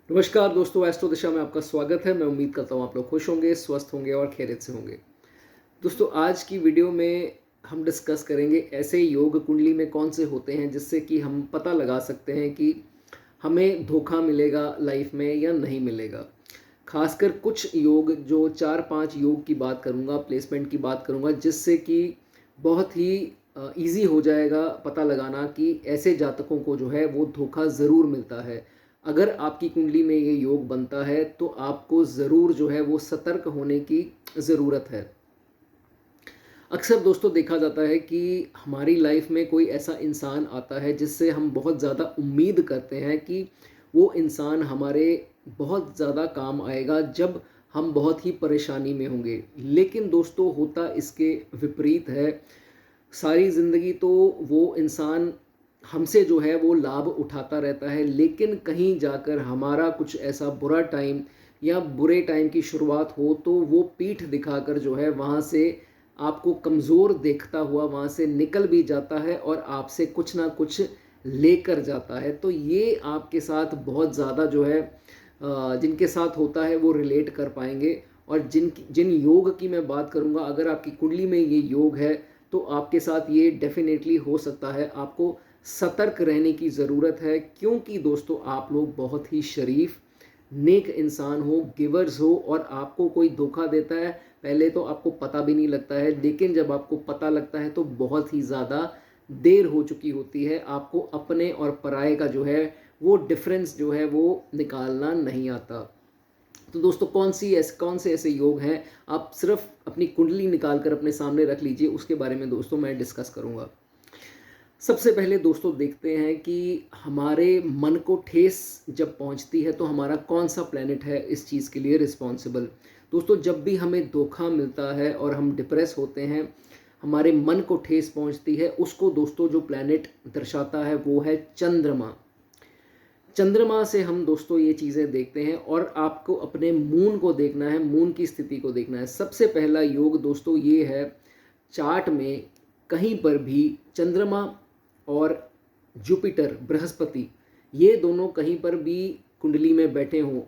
नमस्कार दोस्तों, एस्ट्रो दिशा में आपका स्वागत है। मैं उम्मीद करता हूँ आप लोग खुश होंगे, स्वस्थ होंगे और खैरियत से होंगे। दोस्तों, आज की वीडियो में हम डिस्कस करेंगे ऐसे योग कुंडली में कौन से होते हैं जिससे कि हम पता लगा सकते हैं कि हमें धोखा मिलेगा लाइफ में या नहीं मिलेगा। खासकर कुछ योग, जो 4-5 योग की बात करूँगा, प्लेसमेंट की बात करूँगा, जिससे कि बहुत ही ईज़ी हो जाएगा पता लगाना कि ऐसे जातकों को जो है वो धोखा ज़रूर मिलता है। अगर आपकी कुंडली में ये योग बनता है तो आपको ज़रूर जो है वो सतर्क होने की ज़रूरत है। अक्सर दोस्तों देखा जाता है कि हमारी लाइफ में कोई ऐसा इंसान आता है जिससे हम बहुत ज़्यादा उम्मीद करते हैं कि वो इंसान हमारे बहुत ज़्यादा काम आएगा जब हम बहुत ही परेशानी में होंगे। लेकिन दोस्तों, होता इसके विपरीत है। सारी ज़िंदगी तो वो इंसान हमसे जो है वो लाभ उठाता रहता है, लेकिन कहीं जाकर हमारा कुछ ऐसा बुरा टाइम या बुरे टाइम की शुरुआत हो तो वो पीठ दिखाकर जो है वहाँ से आपको कमज़ोर देखता हुआ वहाँ से निकल भी जाता है और आपसे कुछ ना कुछ लेकर जाता है। तो ये आपके साथ बहुत ज़्यादा जो है जिनके साथ होता है वो रिलेट कर पाएंगे। और जिन योग की मैं बात करूँगा, अगर आपकी कुंडली में ये योग है तो आपके साथ ये डेफिनेटली हो सकता है। आपको सतर्क रहने की ज़रूरत है, क्योंकि दोस्तों आप लोग बहुत ही शरीफ, नेक इंसान हो, गिवर्स हो, और आपको कोई धोखा देता है पहले तो आपको पता भी नहीं लगता है, लेकिन जब आपको पता लगता है तो बहुत ही ज़्यादा देर हो चुकी होती है। आपको अपने और पराये का जो है वो डिफरेंस जो है वो निकालना नहीं आता। तो दोस्तों, कौन से ऐसे योग हैं, आप सिर्फ अपनी कुंडली निकाल कर अपने सामने रख लीजिए, उसके बारे में दोस्तों मैं डिस्कस करूंगा। सबसे पहले दोस्तों देखते हैं कि हमारे मन को ठेस जब पहुंचती है तो हमारा कौन सा प्लेनेट है इस चीज़ के लिए रिस्पॉन्सिबल। दोस्तों, जब भी हमें धोखा मिलता है और हम डिप्रेस होते हैं, हमारे मन को ठेस पहुंचती है, उसको दोस्तों जो प्लेनेट दर्शाता है वो है चंद्रमा। चंद्रमा से हम दोस्तों ये चीज़ें देखते हैं, और आपको अपने मून को देखना है, मून की स्थिति को देखना है। सबसे पहला योग दोस्तों ये है, चार्ट में कहीं पर भी चंद्रमा और जुपिटर, बृहस्पति, ये दोनों कहीं पर भी कुंडली में बैठे हों।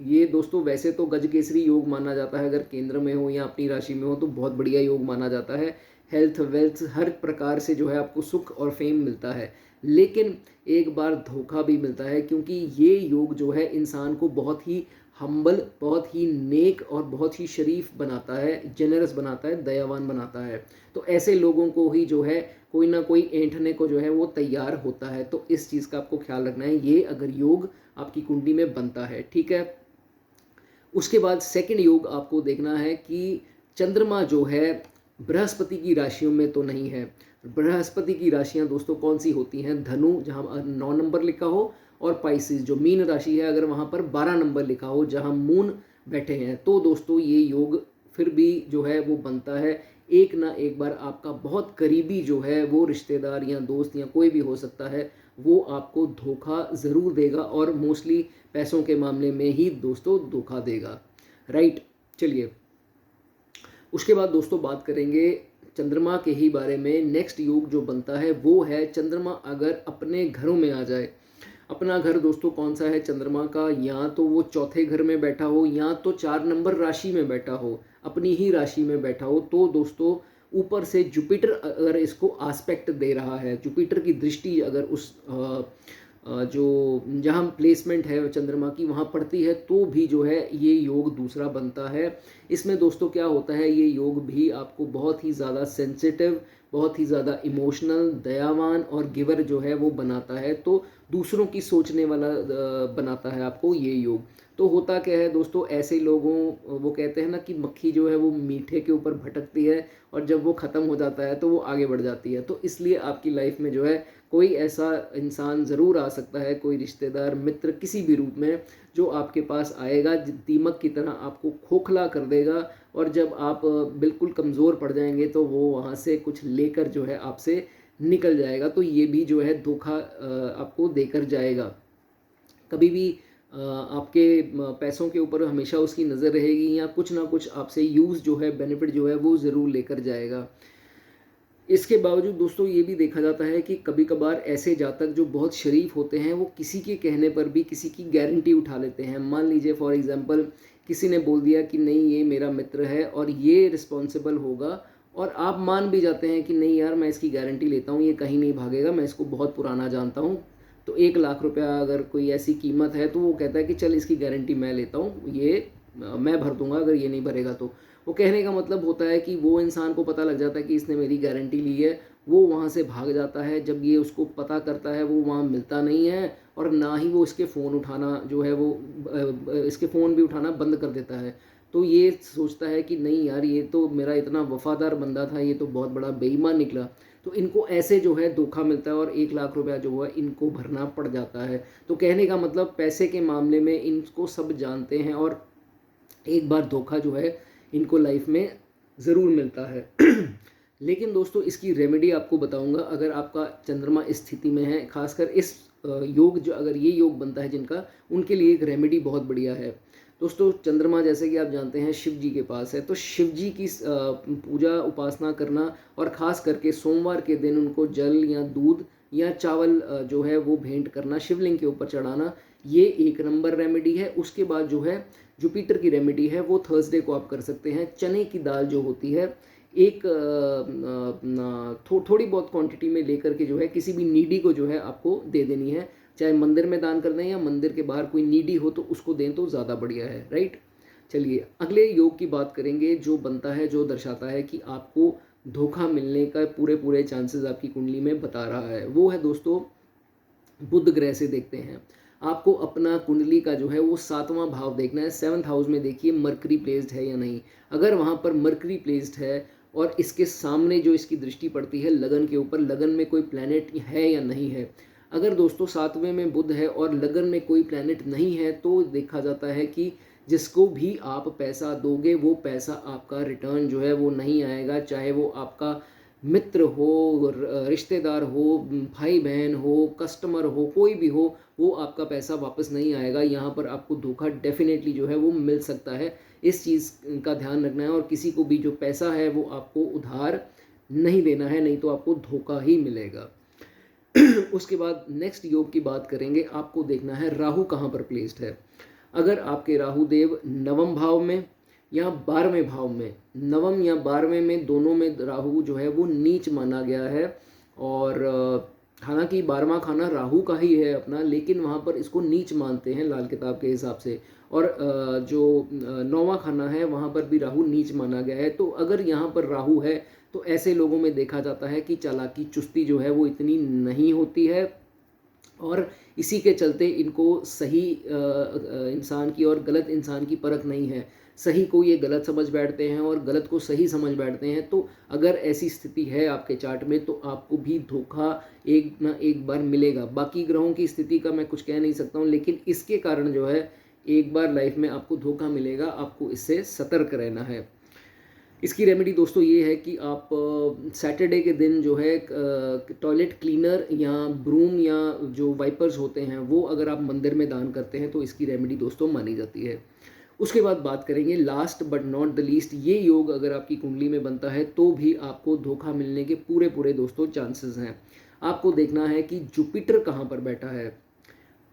ये दोस्तों वैसे तो गजकेसरी योग माना जाता है, अगर केंद्र में हो या अपनी राशि में हो तो बहुत बढ़िया योग माना जाता है। हेल्थ, वेल्थ, हर प्रकार से जो है आपको सुख और फेम मिलता है। लेकिन एक बार धोखा भी मिलता है, क्योंकि ये योग जो है इंसान को बहुत ही हम्बल, बहुत ही नेक और बहुत ही शरीफ बनाता है, जेनरस बनाता है, दयावान बनाता है। तो ऐसे लोगों को ही जो है कोई ना कोई ऐंठने को जो है वो तैयार होता है। तो इस चीज़ का आपको ख्याल रखना है, ये अगर योग आपकी कुंडली में बनता है, ठीक है। उसके बाद सेकंड योग आपको देखना है कि चंद्रमा जो है बृहस्पति की राशियों में तो नहीं है। बृहस्पति की राशियां दोस्तों कौन सी होती हैं? धनु, जहां 9 नंबर लिखा हो, और पाइसिस जो मीन राशि है, अगर वहां पर 12 नंबर लिखा हो जहां मून बैठे हैं, तो दोस्तों ये योग फिर भी जो है वो बनता है। एक ना एक बार आपका बहुत करीबी जो है वो रिश्तेदार या दोस्त या कोई भी हो सकता है, वो आपको धोखा ज़रूर देगा, और मोस्टली पैसों के मामले में ही दोस्तों धोखा देगा। राइट, चलिए उसके बाद दोस्तों बात करेंगे चंद्रमा के ही बारे में। नेक्स्ट योग जो बनता है वो है, चंद्रमा अगर अपने घरों में आ जाए। अपना घर दोस्तों कौन सा है चंद्रमा का? या तो वो चौथे घर में बैठा हो, या तो 4 नंबर राशि में बैठा हो, अपनी ही राशि में बैठा हो। तो दोस्तों ऊपर से जुपिटर अगर इसको आस्पेक्ट दे रहा है, जुपिटर की दृष्टि अगर उस जो जहाँ प्लेसमेंट है चंद्रमा की वहाँ पड़ती है, तो भी जो है ये योग दूसरा बनता है। इसमें दोस्तों क्या होता है, ये योग भी आपको बहुत ही ज़्यादा सेंसिटिव, बहुत ही ज़्यादा इमोशनल, दयावान और गिवर जो है वो बनाता है। तो दूसरों की सोचने वाला बनाता है आपको ये योग। तो होता क्या है दोस्तों, ऐसे लोगों, वो कहते हैं ना कि मक्खी जो है वो मीठे के ऊपर भटकती है, और जब वो ख़त्म हो जाता है तो वो आगे बढ़ जाती है। तो इसलिए आपकी लाइफ में जो है कोई ऐसा इंसान ज़रूर आ सकता है, कोई रिश्तेदार, मित्र, किसी भी रूप में, जो आपके पास आएगा, दीमक की तरह आपको खोखला कर देगा, और जब आप बिल्कुल कमज़ोर पड़ जाएंगे तो वो वहाँ से कुछ लेकर जो है आपसे निकल जाएगा। तो ये भी जो है धोखा आपको देकर जाएगा। कभी भी आपके पैसों के ऊपर हमेशा उसकी नज़र रहेगी, या कुछ ना कुछ आपसे यूज़ जो है, बेनिफिट जो है वो ज़रूर लेकर जाएगा। इसके बावजूद दोस्तों ये भी देखा जाता है कि कभी कभार ऐसे जातक जो बहुत शरीफ होते हैं वो किसी के कहने पर भी किसी की गारंटी उठा लेते हैं। मान लीजिए फॉर एग्जांपल किसी ने बोल दिया कि नहीं ये मेरा मित्र है और ये रिस्पॉन्सिबल होगा, और आप मान भी जाते हैं कि नहीं यार मैं इसकी गारंटी लेता हूँ, ये कहीं नहीं भागेगा, मैं इसको बहुत पुराना जानता हूँ। तो 1 लाख रुपया अगर कोई ऐसी कीमत है तो वो कहता है कि चल इसकी गारंटी मैं लेता हूँ, ये मैं भर दूंगा अगर ये नहीं भरेगा तो। वो कहने का मतलब होता है कि वो इंसान को पता लग जाता है कि इसने मेरी गारंटी ली है, वो वहाँ से भाग जाता है। जब ये उसको पता करता है वो वहाँ मिलता नहीं है, और ना ही वो इसके फ़ोन उठाना जो है वो इसके फ़ोन भी उठाना बंद कर देता है। तो ये सोचता है कि नहीं यार ये तो मेरा इतना वफादार बंदा था, ये तो बहुत बड़ा बेईमान निकला। तो इनको ऐसे जो है धोखा मिलता है और 1 लाख रुपया जो है इनको भरना पड़ जाता है। तो कहने का मतलब पैसे के मामले में इनको सब जानते हैं, और एक बार धोखा जो है इनको लाइफ में ज़रूर मिलता है। लेकिन दोस्तों इसकी रेमेडी आपको बताऊंगा। अगर आपका चंद्रमा इस स्थिति में है, खासकर इस योग जो अगर ये योग बनता है जिनका, उनके लिए एक रेमेडी बहुत बढ़िया है। दोस्तों चंद्रमा जैसे कि आप जानते हैं शिव जी के पास है, तो शिव जी की पूजा उपासना करना, और ख़ास करके सोमवार के दिन उनको जल या दूध या चावल जो है वो भेंट करना, शिवलिंग के ऊपर चढ़ाना, ये 1 नंबर रेमेडी है। उसके बाद जो है जुपिटर की रेमेडी है, वो थर्सडे को आप कर सकते हैं। चने की दाल जो होती है एक थोड़ी बहुत क्वांटिटी में लेकर के जो है किसी भी नीडी को जो है आपको दे देनी है। चाहे मंदिर में दान कर दें या मंदिर के बाहर कोई नीडी हो तो उसको दें तो ज़्यादा बढ़िया है, राइट। चलिए अगले योग की बात करेंगे जो बनता है, जो दर्शाता है कि आपको धोखा मिलने का पूरे पूरे चांसेस आपकी कुंडली में बता रहा है। वो है दोस्तों बुध ग्रह से देखते हैं। आपको अपना कुंडली का जो है वो 7वां भाव देखना है। 7th हाउस में देखिए मरकरी प्लेस्ड है या नहीं। अगर वहाँ पर मरकरी प्लेस्ड है और इसके सामने जो इसकी दृष्टि पड़ती है लगन के ऊपर, लगन में कोई प्लैनेट है या नहीं है। अगर दोस्तों 7वें में बुध है और लगन में कोई प्लैनेट नहीं है तो देखा जाता है कि जिसको भी आप पैसा दोगे वो पैसा आपका रिटर्न जो है वो नहीं आएगा। चाहे वो आपका मित्र हो, रिश्तेदार हो, भाई बहन हो, कस्टमर हो, कोई भी हो, वो आपका पैसा वापस नहीं आएगा। यहाँ पर आपको धोखा डेफिनेटली जो है वो मिल सकता है। इस चीज़ का ध्यान रखना है, और किसी को भी जो पैसा है वो आपको उधार नहीं देना है, नहीं तो आपको धोखा ही मिलेगा। उसके बाद नेक्स्ट योग की बात करेंगे। आपको देखना है राहु कहाँ पर प्लेस्ड है। अगर आपके राहु देव 9वें भाव में या 12वें भाव में, 9वें या 12वें में दोनों में राहु जो है वो नीच माना गया है। और हालांकि 12वां खाना राहु का ही है अपना, लेकिन वहाँ पर इसको नीच मानते हैं लाल किताब के हिसाब से। और जो 9वां खाना है वहाँ पर भी राहु नीच माना गया है। तो अगर यहाँ पर राहु है तो ऐसे लोगों में देखा जाता है कि चालाकी चुस्ती जो है वो इतनी नहीं होती है, और इसी के चलते इनको सही इंसान की और गलत इंसान की परख नहीं है। सही को ये गलत समझ बैठते हैं और गलत को सही समझ बैठते हैं। तो अगर ऐसी स्थिति है आपके चार्ट में तो आपको भी धोखा एक ना एक बार मिलेगा। बाकी ग्रहों की स्थिति का मैं कुछ कह नहीं सकता हूँ, लेकिन इसके कारण जो है एक बार लाइफ में आपको धोखा मिलेगा। आपको इससे सतर्क रहना है। इसकी रेमेडी दोस्तों ये है कि आप सैटरडे के दिन जो है टॉयलेट क्लीनर या ब्रूम या जो वाइपर्स होते हैं वो अगर आप मंदिर में दान करते हैं तो इसकी रेमेडी दोस्तों मानी जाती है। उसके बाद बात करेंगे last but not the least, ये योग अगर आपकी कुंडली में बनता है तो भी आपको धोखा मिलने के पूरे पूरे दोस्तों चांसेस हैं। आपको देखना है कि जुपिटर कहाँ पर बैठा है।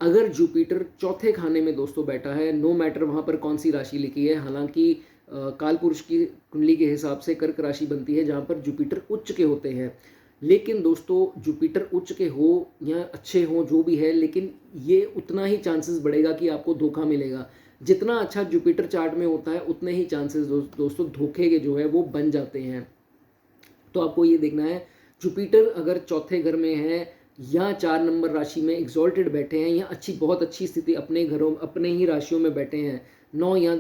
अगर जुपिटर चौथे खाने में दोस्तों बैठा है, नो मैटर वहाँ पर कौन सी राशि लिखी है, हालांकि काल पुरुष की कुंडली के हिसाब से कर्क राशि बनती है जहाँ पर जुपिटर उच्च के होते हैं। लेकिन दोस्तों जुपिटर उच्च के हो या अच्छे हो जो भी है, लेकिन ये उतना ही चांसेस बढ़ेगा कि आपको धोखा मिलेगा। जितना अच्छा जुपिटर चार्ट में होता है उतने ही चांसेस दोस्तों धोखे के जो है वो बन जाते हैं। तो आपको ये देखना है जुपिटर अगर चौथे घर में है या 4 नंबर राशि में एग्जॉल्टेड बैठे हैं या बहुत अच्छी स्थिति अपने घरों अपने ही राशियों में बैठे हैं 9 या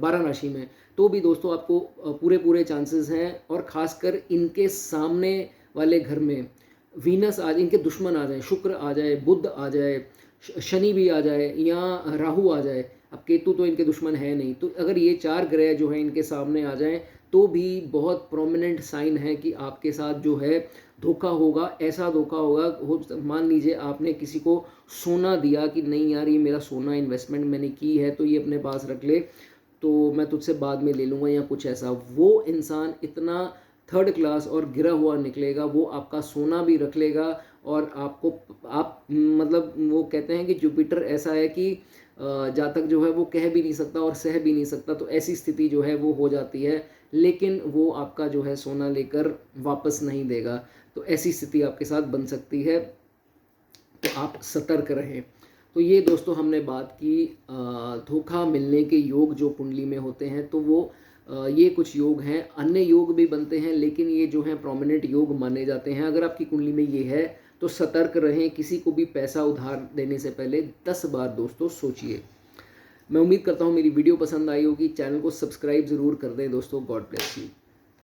12 राशि में, तो भी दोस्तों आपको पूरे पूरे चांसेस हैं। और ख़ासकर इनके सामने वाले घर में वीनस आ जाए, इनके दुश्मन आ जाए, शुक्र आ जाए, बुध आ जाए, शनि भी आ जाए या राहु आ जाए। अब केतु तो इनके दुश्मन है नहीं, तो अगर ये 4 ग्रह जो है इनके सामने आ जाएं तो भी बहुत प्रोमिनेंट साइन है कि आपके साथ जो है धोखा होगा। ऐसा धोखा होगा, मान लीजिए आपने किसी को सोना दिया कि नहीं यार ये मेरा सोना इन्वेस्टमेंट मैंने की है तो ये अपने पास रख ले, तो मैं तुझसे बाद में ले लूँगा या कुछ ऐसा। वो इंसान इतना थर्ड क्लास और गिरा हुआ निकलेगा, वो आपका सोना भी रख लेगा और आपको आप मतलब वो कहते हैं कि जुपिटर ऐसा है कि जातक जो है वो कह भी नहीं सकता और सह भी नहीं सकता, तो ऐसी स्थिति जो है वो हो जाती है, लेकिन वो आपका जो है सोना लेकर वापस नहीं देगा। तो ऐसी स्थिति आपके साथ बन सकती है, तो आप सतर्क रहें। तो ये दोस्तों हमने बात की धोखा मिलने के योग जो कुंडली में होते हैं, तो वो ये कुछ योग हैं। अन्य योग भी बनते हैं, लेकिन ये जो हैं प्रोमिनेंट योग माने जाते हैं। अगर आपकी कुंडली में ये है तो सतर्क रहें, किसी को भी पैसा उधार देने से पहले 10 बार दोस्तों सोचिए। मैं उम्मीद करता हूँ मेरी वीडियो पसंद आई होगी। चैनल को सब्सक्राइब ज़रूर कर दें दोस्तों। God bless you.